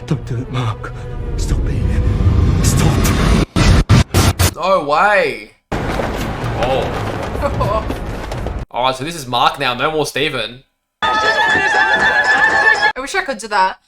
Don't do it, Mark. Stop it. Stop. No way. Oh. Alright, so this is Mark now. No more Steven. I wish I could do that.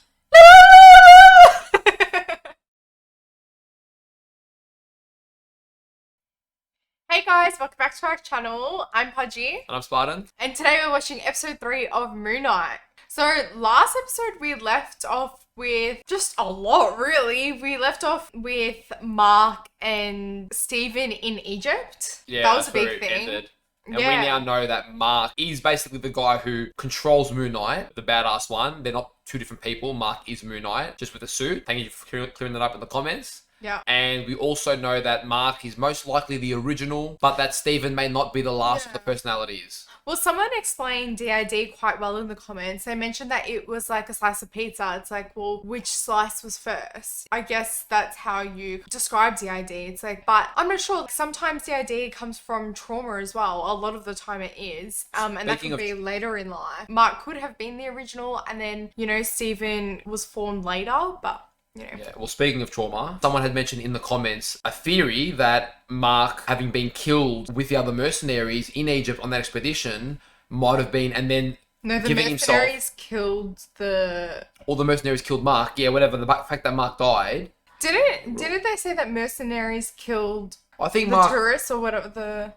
Hey guys, welcome back to our channel. I'm Pudgy. And I'm Spartan. And today we're watching episode 3 of Moon Knight. So last episode we left off with just a lot, really. We left off with Mark and Steven in Egypt. Yeah, that was a that's big where it thing. ended. And Yeah. we now know that Mark is basically the guy who controls Moon Knight, the badass one. They're not two different people. Mark is Moon Knight, just with a suit. Thank you for clearing that up in the comments. Yeah. And we also know that Mark is most likely the original, but that Steven may not be the last of the personalities. Well, someone explained DID quite well in the comments. They mentioned that it was like a slice of pizza. It's like, well, which slice was first? I guess that's how you describe DID. It's like, but I'm not sure. Sometimes DID comes from trauma as well. A lot of the time it is. And that could be later in life. Mark could have been the original and then, you know, Steven was formed later, but... Yeah, well, speaking of trauma, someone had mentioned in the comments a theory that Mark, having been killed with the other mercenaries in Egypt on that expedition, might have been, and then no, the giving mercenaries himself... killed the... All the mercenaries killed Mark, yeah, whatever, the fact that Mark died... Didn't they say that mercenaries killed I think the Mark... tourists or whatever, the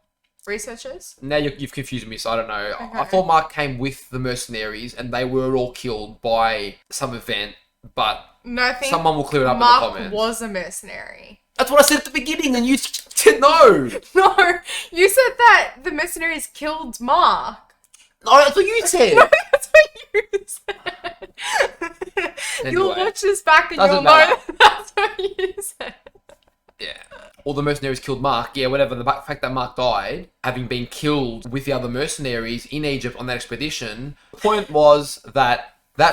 researchers? Now you've confused me, so I don't know. Okay. I thought Mark came with the mercenaries and they were all killed by some event, but... No, I think someone will clear it up Mark in the comments. was a mercenary. That's what I said at the beginning, and you said no. No, you said that the mercenaries killed Mark. No, that's what you said. No, that's what you said. You'll Anyway, watch this back and doesn't you'll know matter. that's what you said. Yeah. All the mercenaries killed Mark, yeah, whatever. The fact that Mark died, having been killed with the other mercenaries in Egypt on that expedition. The point was that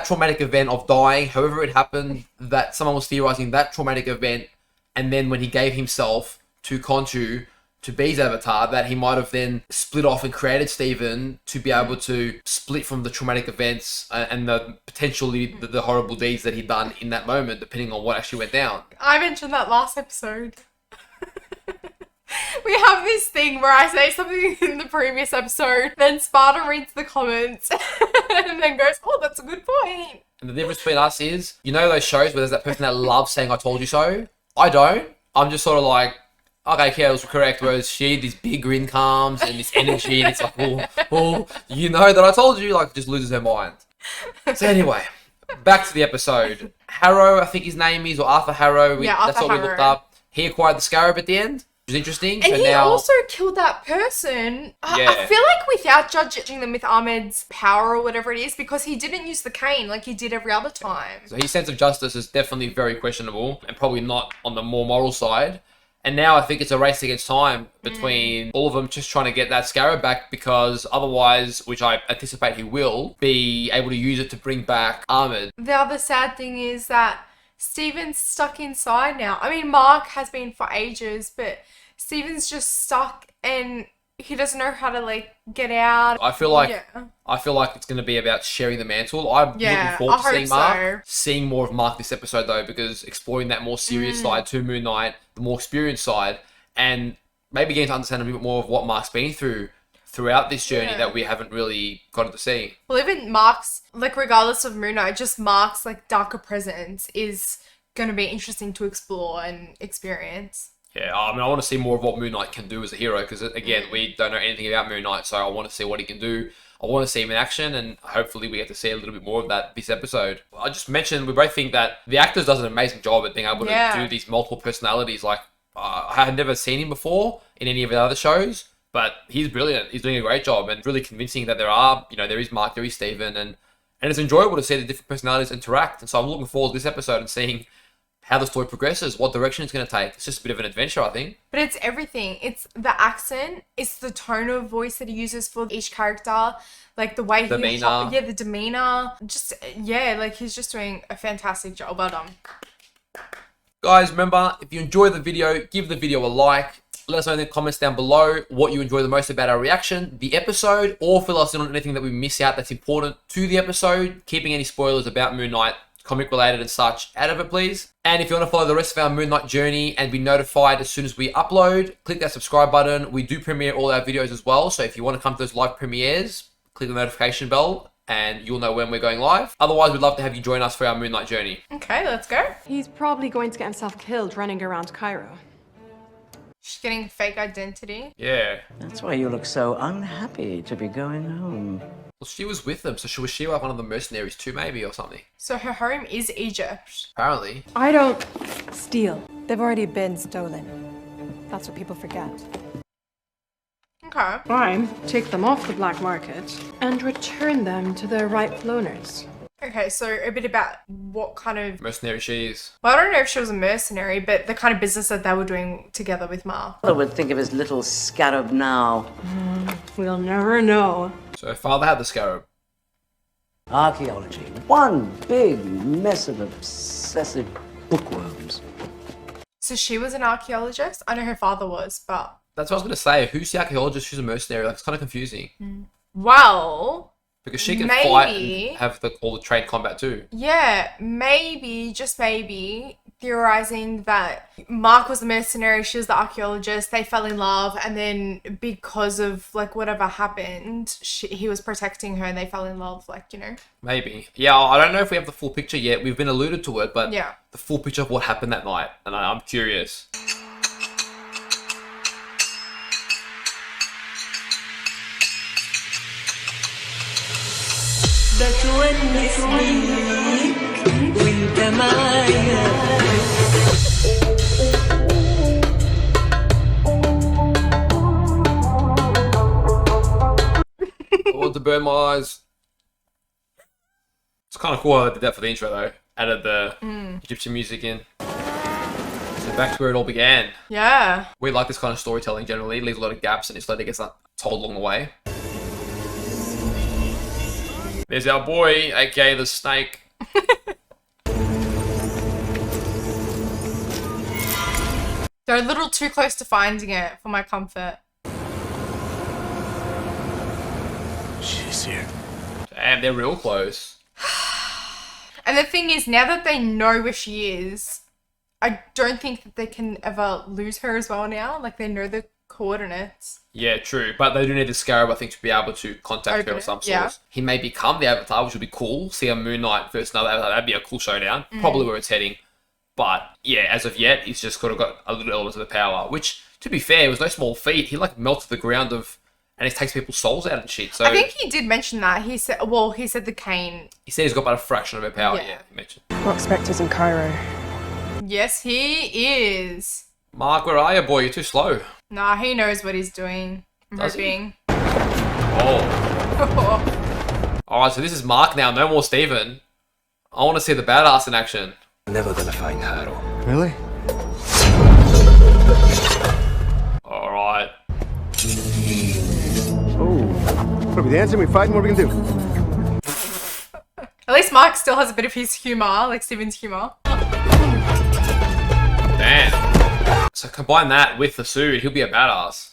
traumatic event of dying, however it happened, that someone was theorizing that traumatic event, and then when he gave himself to Konshu to be his avatar, that he might have then split off and created Steven to be able to split from the traumatic events and the potentially the horrible deeds that he'd done in that moment, depending on what actually went down. I mentioned that last episode. We have this thing where I say something in the previous episode, then Spartan reads the comments and then goes, oh, that's a good point. And the difference between us is, you know those shows where there's that person that loves saying, I told you so? I don't. I'm just sort of like, okay, Kia was correct. Whereas she, this big grin comes and this energy, and it's like, oh, you know that I told you, like, just loses her mind. So anyway, back to the episode. Harrow, I think his name is, or Arthur Harrow. That's what we looked up. He acquired the scarab at the end. Which is interesting. And so he now... also killed that person. Yeah. I feel like without judging them with Ahmed's power or whatever it is, because he didn't use the cane like he did every other time. So his sense of justice is definitely very questionable and probably not on the more moral side. And now I think it's a race against time between all of them just trying to get that scarab back, because otherwise, which I anticipate he will, be able to use it to bring back Ahmed. The other sad thing is that Steven's stuck inside now. I mean, Mark has been for ages, but Steven's just stuck and he doesn't know how to, like, get out. I feel like it's going to be about sharing the mantle. I'm looking forward to seeing Mark. Seeing more of Mark this episode, though, because exploring that more serious side to Moon Knight, the more experienced side, and maybe getting to understand a bit more of what Mark's been throughout this journey that we haven't really gotten to see. Well, even Mark's, like, regardless of Moon Knight, just Mark's, like, darker presence is going to be interesting to explore and experience. Yeah, I mean, I want to see more of what Moon Knight can do as a hero, because, again, we don't know anything about Moon Knight, so I want to see what he can do. I want to see him in action, and hopefully we get to see a little bit more of that this episode. I just mentioned, we both think that the actor does an amazing job at being able to do these multiple personalities. Like, I had never seen him before in any of the other shows, but he's brilliant. He's doing a great job and really convincing that there is Mark, there is Steven, and it's enjoyable to see the different personalities interact. And so I'm looking forward to this episode and seeing how the story progresses, what direction it's going to take. It's just a bit of an adventure, I think. But it's everything. It's the accent. It's the tone of voice that he uses for each character. Like the way the demeanor. Just, like he's just doing a fantastic job. Well done. Guys, remember, if you enjoyed the video, give the video a like. Let us know in the comments down below what you enjoy the most about our reaction, the episode, or fill us in on anything that we miss out that's important to the episode, keeping any spoilers about Moon Knight comic related and such out of it, please. And if you want to follow the rest of our Moon Knight journey and be notified as soon as we upload, click that subscribe button. We do premiere all our videos as well, so if you want to come to those live premieres, click the notification bell and you'll know when we're going live. Otherwise, we'd love to have you join us for our Moon Knight journey. Okay, let's go. He's probably going to get himself killed running around Cairo. She's getting a fake identity. Yeah. That's why you look so unhappy to be going home. Well, she was with them, so was she like one of the mercenaries too, maybe, or something? So her home is Egypt. Apparently. I don't steal. They've already been stolen. That's what people forget. Okay. I take them off the black market and return them to their rightful owners. Okay, so a bit about what kind of... Mercenary she is. Well, I don't know if she was a mercenary, but the kind of business that they were doing together with Mark. I would think of his little scarab now. We'll never know. So her father had the scarab. Archaeology. One big mess of obsessive bookworms. So she was an archaeologist? I know her father was, but... That's what I was going to say. Who's the archaeologist? Who's a mercenary? Like, it's kind of confusing. Well... Because she can maybe, fight and have all the trained combat too. Yeah, maybe, just maybe, theorizing that Mark was the mercenary, she was the archaeologist, they fell in love, and then because of, like, whatever happened, he was protecting her and they fell in love, like, you know? Maybe. Yeah, I don't know if we have the full picture yet. We've been alluded to it, but Yeah. the full picture of what happened that night. And I'm curious. I want to burn my eyes. It's kind of cool how they did that for the intro though. Added the Egyptian music in. So back to where it all began. Yeah. We like this kind of storytelling generally. It leaves a lot of gaps and it slowly gets told along the way. There's our boy, aka the snake. They're a little too close to finding it for my comfort. She's here. Damn, they're real close. And the thing is, now that they know where she is, I don't think that they can ever lose her as well now. Like, they know the coordinates. Yeah, true. But they do need the scarab, I think, to be able to contact Open her of it, some sort. yeah. He may become the Avatar, which would be cool. See a Moon Knight versus another Avatar. That'd be a cool showdown. Probably where it's heading. But, yeah, as of yet, he's just kind of got a little element of the power. Which, to be fair, was no small feat. He, like, melted the ground of... And he takes people's souls out and shit. So I think he did mention that. He said the cane. he said he's got about a fraction of her power. Yeah. Yeah, he mentioned. What Spectre's in Cairo? Yes, he is. Mark, where are you, boy? You're too slow. Nah, he knows what he's doing. I'm Does he? hoping. Oh. Alright, so this is Mark now. No more Steven. I want to see the badass in action. Never gonna find her. Really? Alright. Oh. What are we dancing? We fighting? What are we gonna do? At least Mark still has a bit of his humor, like Steven's humor. Damn. So combine that with the suit, he'll be a badass.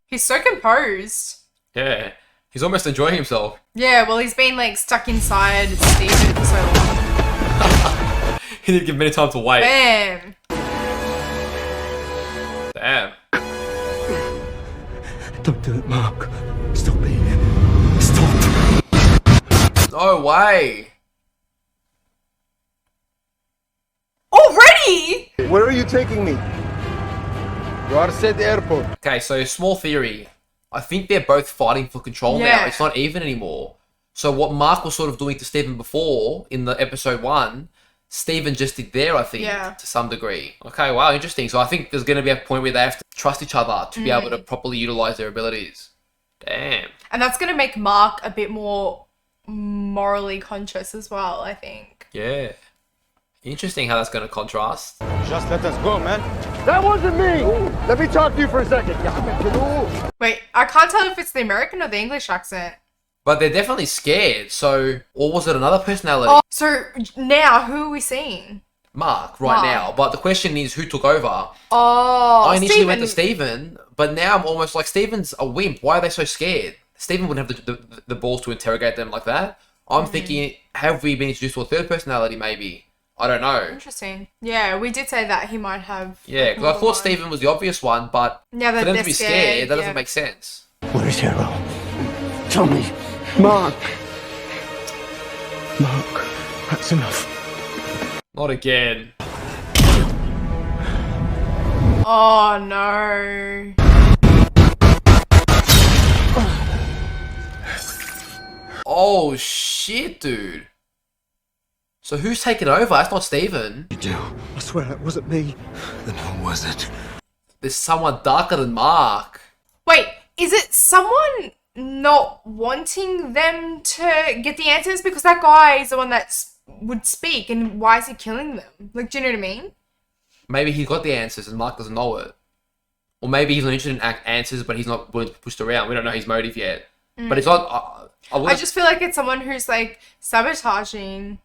He's so composed. Yeah. He's almost enjoying himself. Yeah, well, he's been like stuck inside Steven for so long. He didn't give many time to wait. Bam. Damn. Don't do it, Mark. Stop being. Stop. No way. Already? Where are you taking me? You are at the airport. Okay, so small theory. I think they're both fighting for control now. Yeah. It's not even anymore. So what Mark was sort of doing to Steven before in the episode 1, Steven just did there, I think, Yeah. to some degree. Okay, wow, interesting. So I think there's going to be a point where they have to trust each other to be able to properly utilize their abilities. Damn. And that's going to make Mark a bit more morally conscious as well, I think. Yeah. Interesting how that's going to contrast. Just let us go, man. That wasn't me. Let me talk to you for a second. Wait, I can't tell if it's the American or the English accent. But they're definitely scared. So, or was it another personality? Oh, so now who are we seeing? Mark, right Mark. now. But the question is, who took over? Oh, I initially went to Steven. Steven, but now I'm almost like, Steven's a wimp. Why are they so scared? Stephen wouldn't have the balls to interrogate them like that. I'm thinking, have we been introduced to a third personality maybe? I don't know. Interesting. Yeah, we did say that he might have. Yeah, because I thought Stephen was the obvious one, but Yeah, for them to they're be scared, that yeah. doesn't make sense. Where's Hero? Tell me. Mark. Mark, that's enough. Not again. Oh no. Oh shit, dude. So who's taking over? That's not Stephen. You do. I swear it wasn't me. Then who was it? There's someone darker than Mark. Wait, is it someone not wanting them to get the answers? Because that guy is the one that would speak, and why is he killing them? Like, do you know what I mean? Maybe he's got the answers and Mark doesn't know it. Or maybe he's not interested in answers, but he's not willing to be pushed around. We don't know his motive yet. But it's not... I just feel like it's someone who's, like, sabotaging.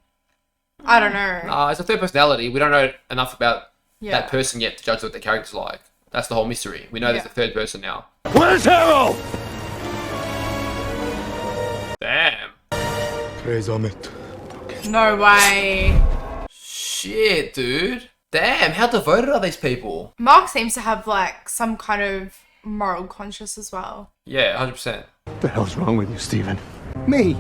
I don't know. It's a third personality. We don't know enough about Yeah. that person yet to judge what their character's like. That's the whole mystery. We know there's a third person now. Where's Hero? Damn. Praise Amit. No way. Shit, dude. Damn, how devoted are these people? Mark seems to have, like, some kind of moral conscience as well. Yeah, 100%. What the hell's wrong with you, Stephen? Me?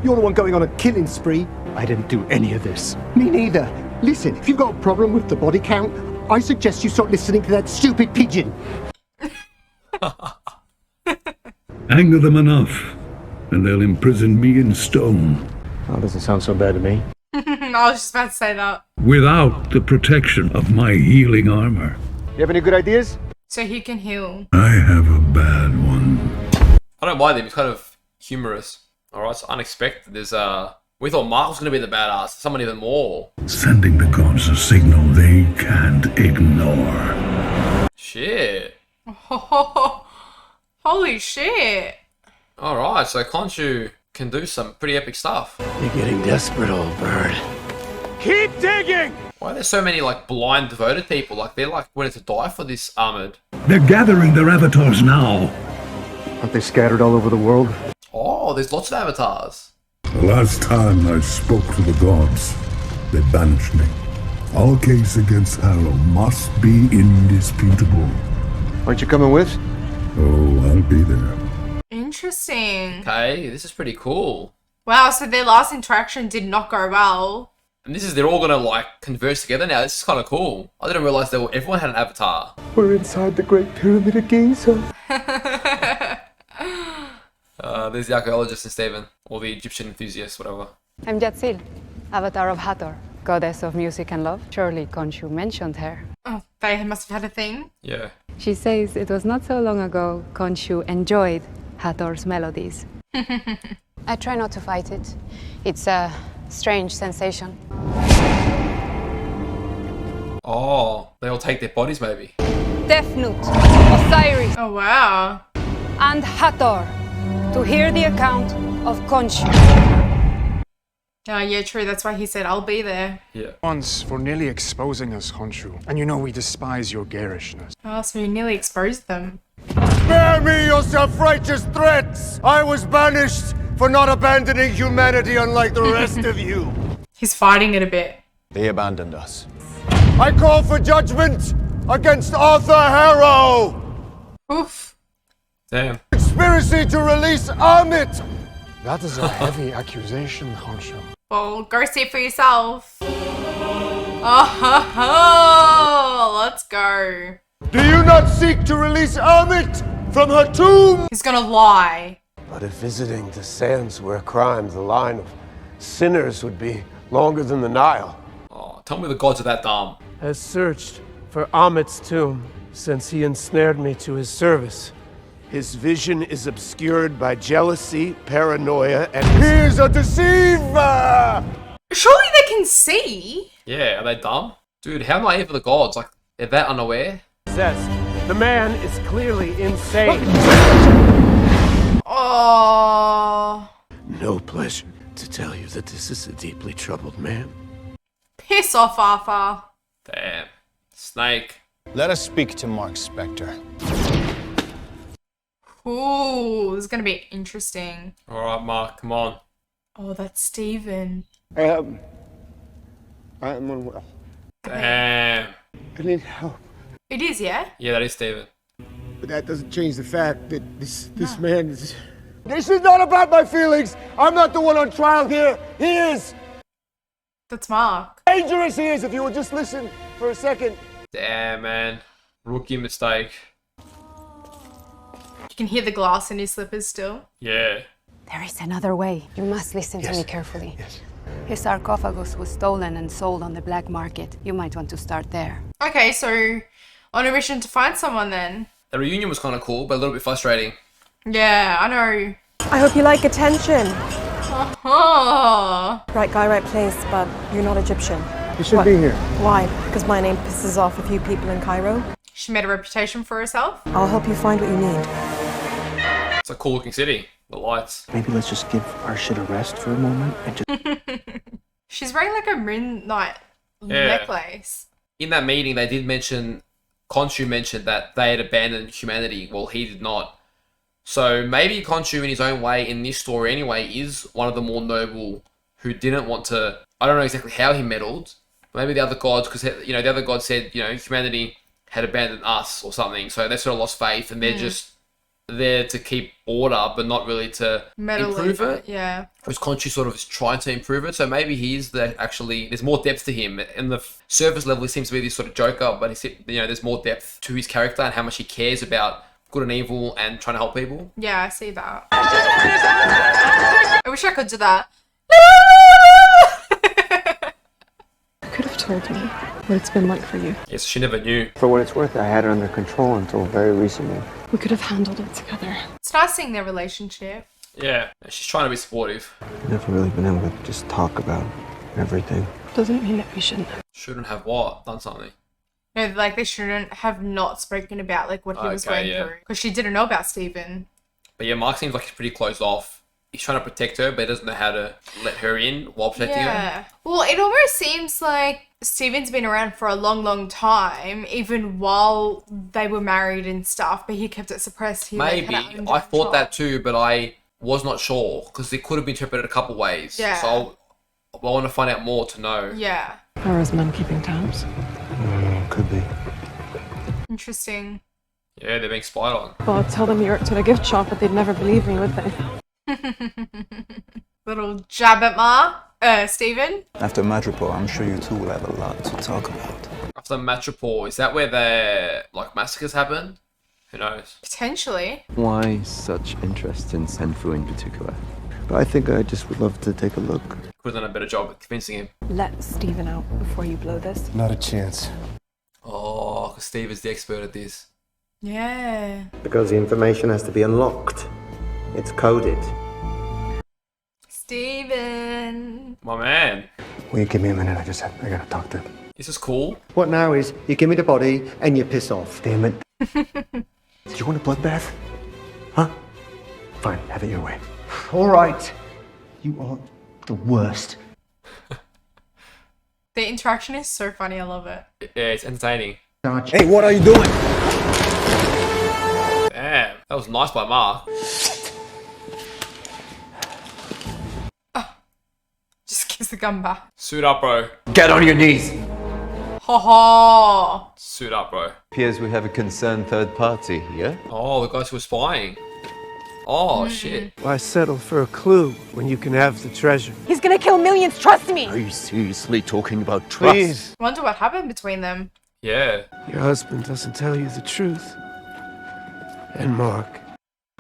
You're the one going on a killing spree. I didn't do any of this. Me neither. Listen, if you've got a problem with the body count, I suggest you start listening to that stupid pigeon. Anger them enough, and they'll imprison me in stone. Oh, doesn't sound so bad to me. I was just about to say that. Without the protection of my healing armor. You have any good ideas? So he can heal. I have a bad one. I don't mind him. He's kind of humorous. Alright, so unexpected. We thought Mark was going to be the badass. Someone even more. Sending the gods a signal they can't ignore. Shit. Holy shit. Alright, so Konshu can do some pretty epic stuff. You're getting desperate, old bird. Keep digging! Why are there so many, like, blind, devoted people? Like, they're, like, ready to die for this Armored. They're gathering their avatars now. Aren't they scattered all over the world? Oh, there's lots of avatars. The last time I spoke to the gods, they banished me. Our case against Harrow must be indisputable. Aren't you coming with? Oh, I'll be there. Interesting. Okay, this is pretty cool. Wow, so their last interaction did not go well. And they're all gonna, like, converse together now. This is kind of cool. I didn't realize everyone had an avatar. We're inside the Great Pyramid of Giza. There's the archaeologist and Stephen, or the Egyptian enthusiast, whatever. I'm Jatsil, avatar of Hathor, goddess of music and love. Surely Konshu mentioned her. Oh, they must have had a thing. Yeah. She says it was not so long ago Konshu enjoyed Hathor's melodies. I try not to fight it. It's a strange sensation. Oh, they all take their bodies, maybe. Defnut, Osiris, Oh, wow. and Hathor to hear the account of Konshu. Yeah, true. That's why he said, I'll be there. Yeah. Once for nearly exposing us, Konshu. And you know we despise your garishness. Oh, so he nearly exposed them. Spare me your self-righteous threats! I was banished for not abandoning humanity unlike the rest of you. He's fighting it a bit. They abandoned us. I call for judgment against Arthur Harrow! Oof. Damn. Conspiracy to release Amit! That is a heavy accusation, Konshu. Well, go see it for yourself. Oh, let's go. Do you not seek to release Amit from her tomb? He's gonna lie. But if visiting the sands were a crime, the line of sinners would be longer than the Nile. Oh, tell me the gods are that dumb. Has searched for Amit's tomb since he ensnared me to his service. His vision is obscured by jealousy, paranoia, and he is a deceiver! Surely they can see. Yeah, are they dumb? Dude, how naive are the gods? Like, they're that unaware? Says, the man is clearly insane. Oh. No pleasure to tell you that this is a deeply troubled man. Piss off, Arthur. Damn. Snake. Let us speak to Mark Spector. Cool. This is gonna be interesting. All right, Mark, come on. Oh, that's Steven. I'm unwell. Damn. I need help. It is, yeah? Yeah, that is Steven. But that doesn't change the fact that this man is... This is not about my feelings. I'm not the one on trial here. He is. That's Mark. Dangerous he is, if you would just listen for a second. Damn, man. Rookie mistake. You can hear the glass in his slippers still. Yeah. There is another way. You must listen to me carefully. Yes. His sarcophagus was stolen and sold on the black market. You might want to start there. Okay, so on a mission to find someone then. The reunion was kind of cool, but a little bit frustrating. Yeah, I know. I hope you like attention. Oh. Right guy, right place, but you're not Egyptian. You should be here. Why? Because my name pisses off a few people in Cairo? She made a reputation for herself. I'll help you find what you need. It's a cool looking city. The lights. Maybe let's just give our shit a rest for a moment and just... She's wearing like a midnight necklace. In that meeting, they did mention, Konshu mentioned that they had abandoned humanity. Well, he did not. So maybe Konshu, in his own way, in this story anyway, is one of the more noble who didn't want to... I don't know exactly how he meddled. Maybe the other gods, because, you know, the other god said, you know, humanity had abandoned us or something. So they sort of lost faith and they're just there to keep order, but not really to improve it. Yeah. Whereas Konshu sort of is trying to improve it. So maybe he is there's more depth to him. And the surface level, he seems to be this sort of joker, but he's, you know, there's more depth to his character and how much he cares about good and evil and trying to help people. Yeah, I see that. I wish I could do that. You could have told me what it's been like for you. Yes, she never knew. For what it's worth, I had her under control until very recently. We could have handled it together. It's nice seeing their relationship. Yeah, she's trying to be supportive. Never really been able to just talk about everything. Doesn't mean that we shouldn't have. Shouldn't have what? Done something. No, like they shouldn't have not spoken about like what he was going through. Because she didn't know about Steven. But yeah, Mark seems like he's pretty closed off. He's trying to protect her, but he doesn't know how to let her in while protecting her. Well, it almost seems like Steven's been around for a long, long time, even while they were married and stuff, but he kept it suppressed. Maybe. I thought that too, but I was not sure, because it could have been interpreted a couple ways. Yeah. So I want to find out more to know. Yeah. Or is men keeping tabs? Could be. Interesting. Yeah, they're being spied on. Well, I'd tell them you worked at a gift shop, but they'd never believe me, would they? Little jab at Steven. After Madripoor, I'm sure you two will have a lot to talk about. After Madripoor, is that where the massacres happen? Who knows? Potentially. Why such interest in Senfu in particular? But I think I just would love to take a look. Could have done a better job at convincing him. Let Steven out before you blow this. Not a chance. Oh, because Steve is the expert at this. Yeah. Because the information has to be unlocked. It's coded. Steven. My man. Will you give me a minute? I gotta talk to him. This is cool. What now is, you give me the body and you piss off. Damn it. Do you want a bloodbath? Huh? Fine, have it your way. All right. You are the worst. The interaction is so funny. I love it. Yeah, it's entertaining. Hey, what are you doing? Damn, that was nice by Mark. Just gives the gun back. Suit up, bro. Get on your knees! Ha ha. Suit up, bro. Appears we have a concerned third party here. Oh, the guys who were spying. Oh, shit. Why settle for a clue when you can have the treasure? He's gonna kill millions, trust me! Are you seriously talking about trust? Please. Wonder what happened between them. Yeah. Your husband doesn't tell you the truth. And Mark,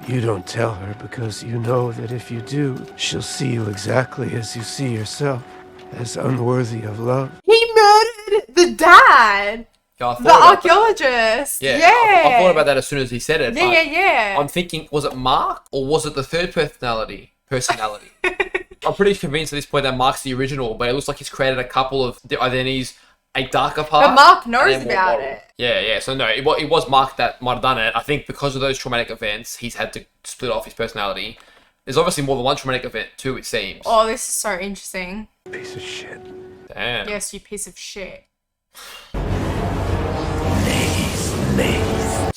you don't tell her because you know that if you do, she'll see you exactly as you see yourself, as unworthy of love. He murdered the dad. Yeah, The archaeologist. Yeah. Yeah. I thought about that as soon as he said it. Yeah, but yeah. I'm thinking, was it Mark or was it the third personality? I'm pretty convinced at this point that Mark's the original, but it looks like he's created a couple of identities, a darker part. But Mark knows and then more about moral. it. Yeah. So no, it was Mark that might have done it. I think because of those traumatic events, he's had to split off his personality. There's obviously more than one traumatic event too, it seems. Oh, this is so interesting. Piece of shit. Damn. Yes, you piece of shit.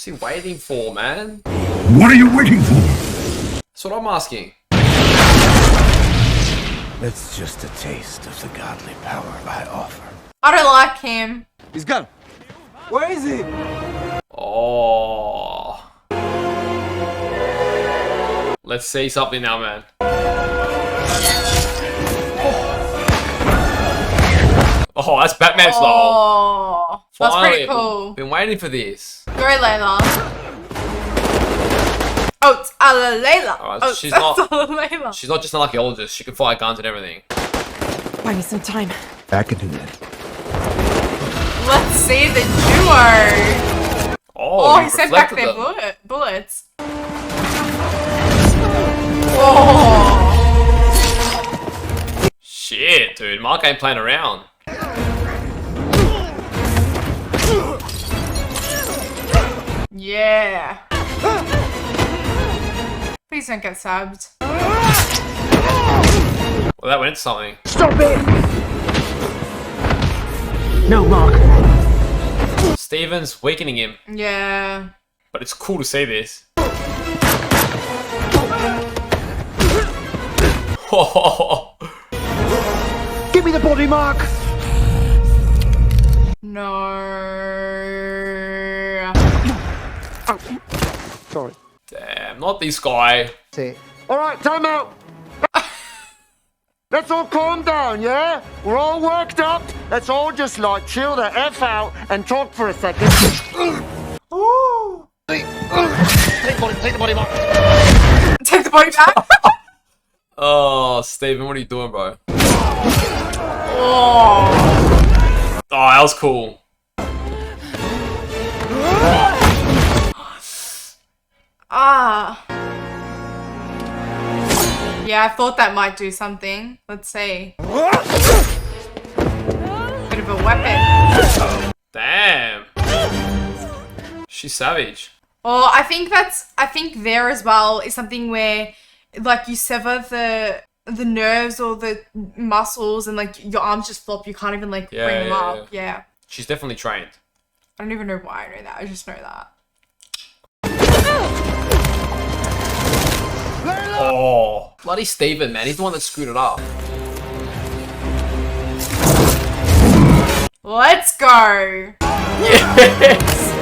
What's he waiting for, man? What are you waiting for? That's what I'm asking. It's just a taste of the godly power I offer. I don't like him. He's gone. Where is he? Oh. Let's see something now, man. Oh, that's Batman style. Oh, that's pretty Finally. cool. Been waiting for this. Go, Layla. Oh, it's Layla. Alright, Oh, she's that's not- Layla. She's not just an archaeologist. She can fire guns and everything. Buy me some time. I can do that. Let's see the duo. Oh, He sent back reflected their them. bullets. Oh. Shit, dude. Mark ain't playing around. Yeah. Please don't get stabbed. Well, that went into something. Stop it! No, Mark. Steven's weakening him, Yeah. but it's cool to see this. Give me the body, Mark. No. Sorry. Damn, not this guy. All right, time out. Let's all calm down, yeah? We're all worked up. Let's all just like chill the F out and talk for a second. Ooh. Take the body, Mark. Take the body back. Oh, Steven, what are you doing, bro? Oh. Oh, that was cool. Ah. Yeah, I thought that might do something. Let's see. Bit of a weapon. Damn. She's savage. Oh, I think there as well is something where like you sever the nerves or the muscles and like your arms just flop. You can't even like bring them up. Yeah. She's definitely trained. I don't even know why I know that. I just know that. Oh, bloody Steven, man. He's the one that screwed it up. Let's go. Yes.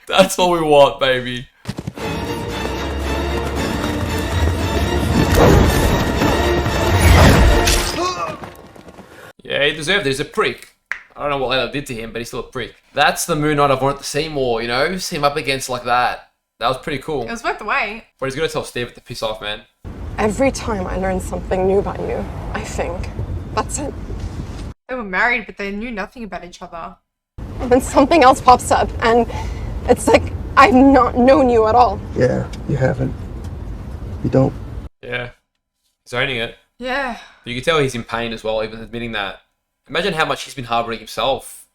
That's what we want, baby. Yeah, he deserved it. He's a prick. I don't know what Layla did to him, but he's still a prick. That's the Moon Knight I've wanted to see more, you know? See him up against like that. That was pretty cool. It was worth the wait. But he's gonna tell Steve to piss off, man. Every time I learn something new about you, I think, that's it. They were married, but they knew nothing about each other. And then something else pops up, and it's like I've not known you at all. Yeah, you haven't. You don't. Yeah. He's owning it. Yeah. But you can tell he's in pain as well, even admitting that. Imagine how much he's been harboring himself.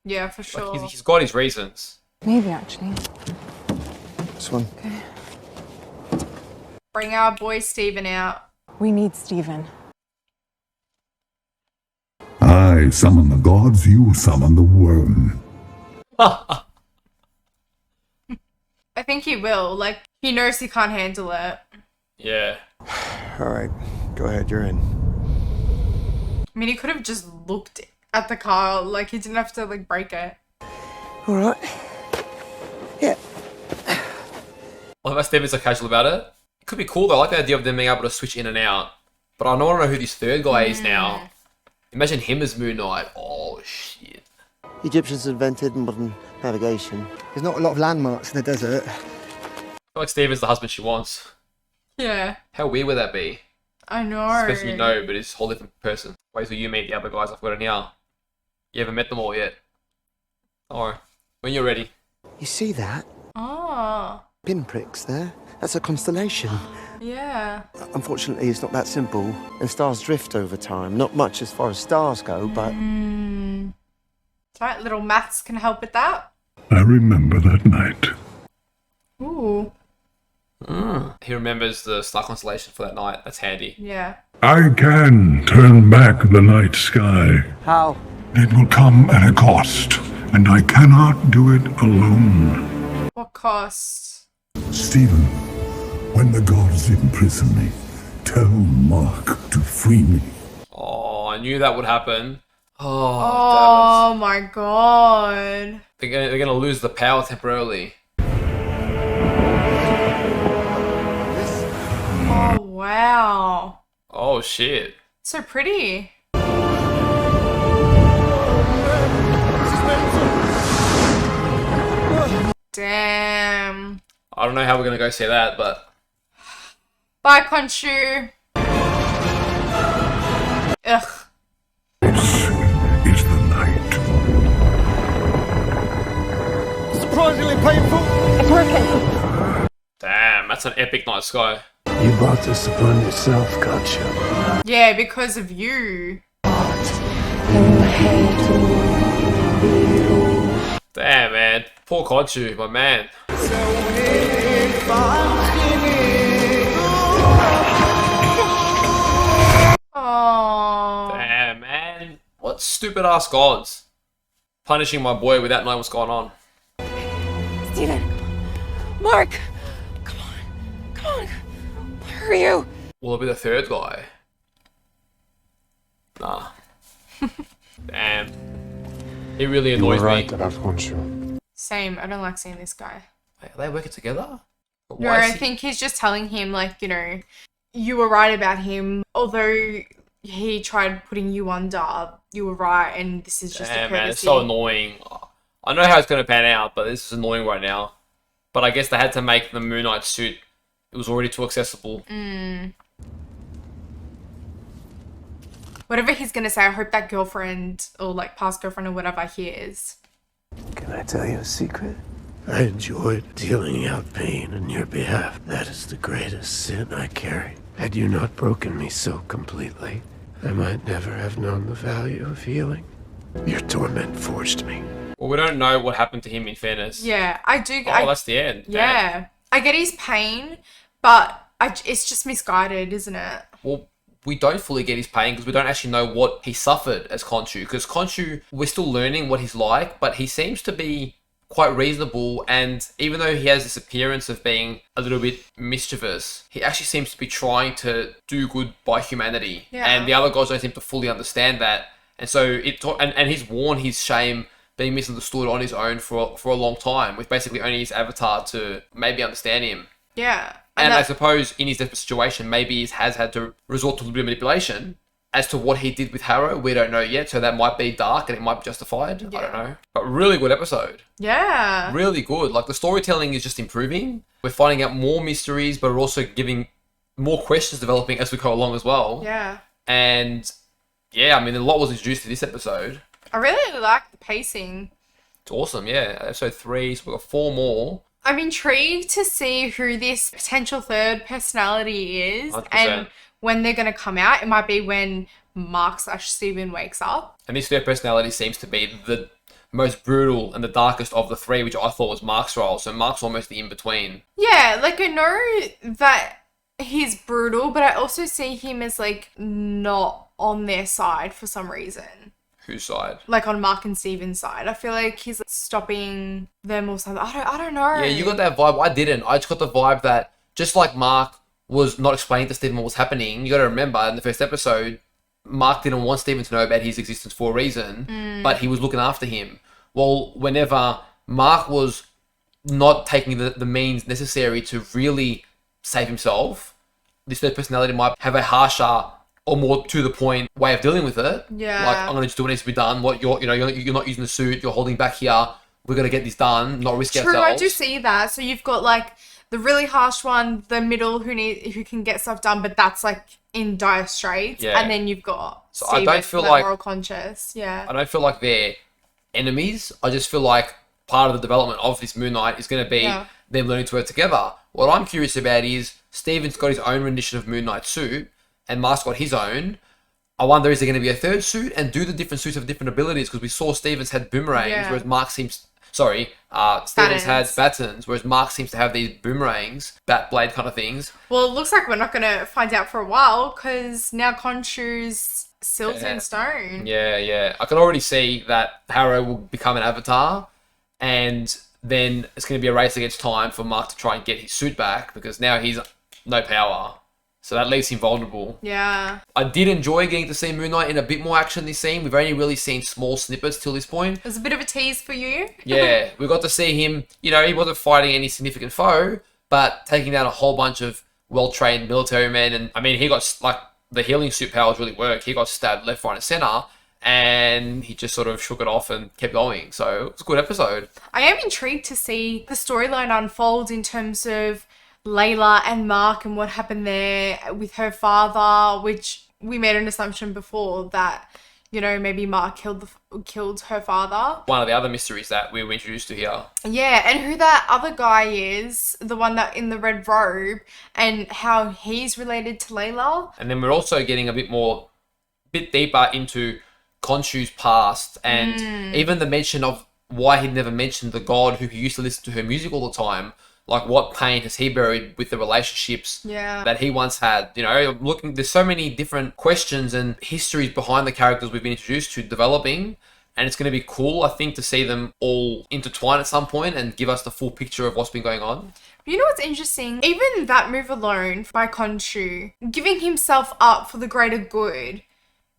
Yeah, for sure. Like, he's got his reasons. Maybe, actually. This one. Okay. Bring our boy Steven out. We need Steven. I summon the gods, you summon the worm. I think he will. Like, he knows he can't handle it. Yeah. All right, go ahead. You're in. I mean, he could have just looked at the car. Like, he didn't have to, like, break it. All right. Yeah. I love how Steven's so casual about it. It could be cool though. I like the idea of them being able to switch in and out. But I don't want to know who this third guy is now. Imagine him as Moon Knight. Oh shit. Egyptians invented modern navigation. There's not a lot of landmarks in the desert. I feel like Steven's the husband she wants. Yeah. How weird would that be? I know. Especially you know, but it's a whole different person. Wait till you meet the other guys I've got in here. You haven't met them all yet. Alright. When you're ready. You see that? Oh. Pinpricks there? That's a constellation. Yeah. Unfortunately, it's not that simple. And stars drift over time. Not much as far as stars go, but... It's right, little maths can help with that. I remember that night. Ooh. He remembers the star constellation for that night. That's handy. Yeah. I can turn back the night sky. How? It will come at a cost, and I cannot do it alone. What cost? Stephen, when the gods imprison me, tell Mark to free me. Oh, I knew that would happen. Oh my god. They're gonna lose the power temporarily. Oh wow. Oh shit. So pretty. Damn. I don't know how we're gonna go see that, but Bye, Konshu. Ugh. Is the night. Surprisingly painful. It's working. damn, that's an epic night sky. You brought this upon yourself, Konshu. Yeah, because of you. Damn, man. Poor Konshu, my man. Oh. Damn, man. What stupid ass gods. Punishing my boy without knowing what's going on. Stephen. Mark. Come on. Where are you? Will it be the third guy? Nah. Damn. He really You were annoys right me. about Konshu. Same. I don't like seeing this guy. Wait, are they working together? But No, why is I he- think he's just telling him, like, you know, you were right about him. Although he tried putting you under, you were right, and this is just a Damn, courtesy. man, it's so annoying. I know how it's going to pan out, but this is annoying right now. But I guess they had to make the Moon Knight suit. It was already too accessible. Whatever he's gonna say, I hope that girlfriend or like past girlfriend or whatever hears. Can I tell you a secret? I enjoyed dealing out pain on your behalf. That is the greatest sin I carry. Had you not broken me so completely, I might never have known the value of healing. Your torment forged me. Well, we don't know what happened to him in fairness. Yeah, I do. Oh, that's the end. Damn. Yeah, I get his pain, but it's just misguided, isn't it? Well, we don't fully get his pain because we don't actually know what he suffered as Konshu. Because Konshu, we're still learning what he's like, but he seems to be quite reasonable. And even though he has this appearance of being a little bit mischievous, he actually seems to be trying to do good by humanity. Yeah. And the other gods don't seem to fully understand that. And so and he's worn his shame being misunderstood on his own for a long time, with basically only his avatar to maybe understand him. Yeah. And I suppose in his desperate situation, maybe he has had to resort to a little bit of manipulation. As to what he did with Harrow, we don't know yet, so that might be dark and it might be justified. I don't know. But really good episode. Yeah. Really good. Like, the storytelling is just improving. We're finding out more mysteries, but we're also giving more questions developing as we go along as well. Yeah. And, yeah, I mean, a lot was introduced to this episode. I really like the pacing. It's awesome, yeah. Episode 3, so we've got 4 more. I'm intrigued to see who this potential third personality is 100%. and when they're going to come out. It might be when Mark/Steven wakes up. And this third personality seems to be the most brutal and the darkest of the 3, which I thought was Mark's role. So Mark's almost the in-between. Yeah, like I know that he's brutal, but I also see him as like not on their side for some reason. Whose side? Like on Mark and Steven's side. I feel like he's stopping them or something. I don't know. Yeah, you got that vibe. I didn't. I just got the vibe that just like Mark was not explaining to Steven what was happening, you got to remember in the first episode, Mark didn't want Steven to know about his existence for a reason, but he was looking after him. Well, whenever Mark was not taking the means necessary to really save himself, this third personality might have a harsher or more to the point way of dealing with it. Yeah. Like, I'm going to just do what needs to be done. What you're not using the suit, you're holding back here. We're going to get this done, not risk True, ourselves. I do see that. So you've got like the really harsh one, the middle who can get stuff done, but that's like in dire straits. Yeah. And then you've got So I Steven, don't feel like like- moral conscious. Yeah. I don't feel like they're enemies. I just feel like part of the development of this Moon Knight is going to be Yeah. them learning to work together. What I'm curious about is Steven's got his own rendition of Moon Knight suit, and Mark's got his own. I wonder, is there going to be a third suit, and do the different suits have different abilities? Because we saw Steven's had boomerangs, Yeah. whereas Mark seems... Sorry, Steven's had batons, whereas Mark seems to have these boomerangs, bat blade kind of things. Well, it looks like we're not going to find out for a while because now Khonshu's sealed in stone. Yeah. I can already see that Harrow will become an avatar, and then it's going to be a race against time for Mark to try and get his suit back, because now he's no power. So that leaves him vulnerable. Yeah. I did enjoy getting to see Moon Knight in a bit more action this scene. We've only really seen small snippets till this point. It was a bit of a tease for you. Yeah, we got to see him, you know, he wasn't fighting any significant foe, but taking down a whole bunch of well-trained military men. And I mean, he got, like, the healing suit powers really work. He got stabbed left, right, and center, and he just sort of shook it off and kept going. So it was a good episode. I am intrigued to see the storyline unfold in terms of Layla and Mark and what happened there with her father, which we made an assumption before that, you know, maybe Mark killed her father. One of the other mysteries that we were introduced to here. Yeah, and who that other guy is, the one that in the red robe, and how he's related to Layla. And then we're also getting a bit deeper into Konshu's past, and even the mention of why he'd never mentioned the god who he used to listen to her music all the time. Like, what pain has he buried with the relationships that he once had? You know, there's so many different questions and histories behind the characters we've been introduced to developing. And it's going to be cool, I think, to see them all intertwine at some point and give us the full picture of what's been going on. You know what's interesting? Even that move alone by Konshu, giving himself up for the greater good,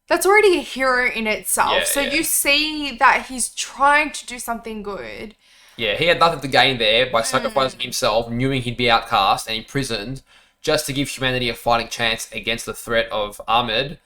that's already a hero in itself. Yeah, so yeah. you see that he's trying to do something good. Yeah, he had nothing to gain there by sacrificing himself, knowing he'd be outcast and imprisoned, just to give humanity a fighting chance against the threat of Ahmed.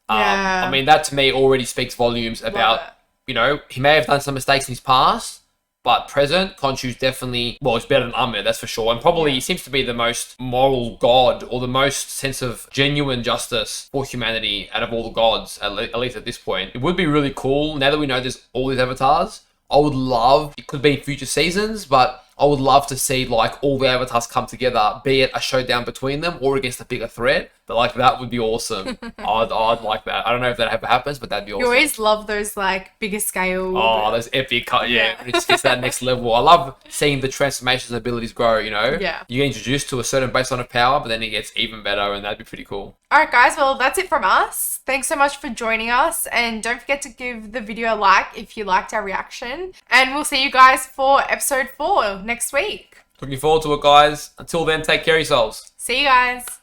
Yeah. I mean, that to me already speaks volumes about, you know, he may have done some mistakes in his past, but present, Konshu's definitely, well, he's better than Ahmed, that's for sure. And probably he seems to be the most moral god, or the most sense of genuine justice for humanity out of all the gods, at least at this point. It would be really cool, now that we know there's all these avatars, I would love, it could be in future seasons, but I would love to see, like, all the avatars come together, be it a showdown between them or against a bigger threat. But, like, that would be awesome. I'd like that. I don't know if that ever happens, but that'd be awesome. You always love those, like, bigger scale. Oh, those epic cut, yeah. It just gets to that next level. I love seeing the transformations and abilities grow, you know? Yeah. You get introduced to a certain baseline of power, but then it gets even better, and that'd be pretty cool. Alright guys, well that's it from us. Thanks so much for joining us, and don't forget to give the video a like if you liked our reaction. And we'll see you guys for episode 4 next week. Looking forward to it, guys. Until then, take care of yourselves. See you guys.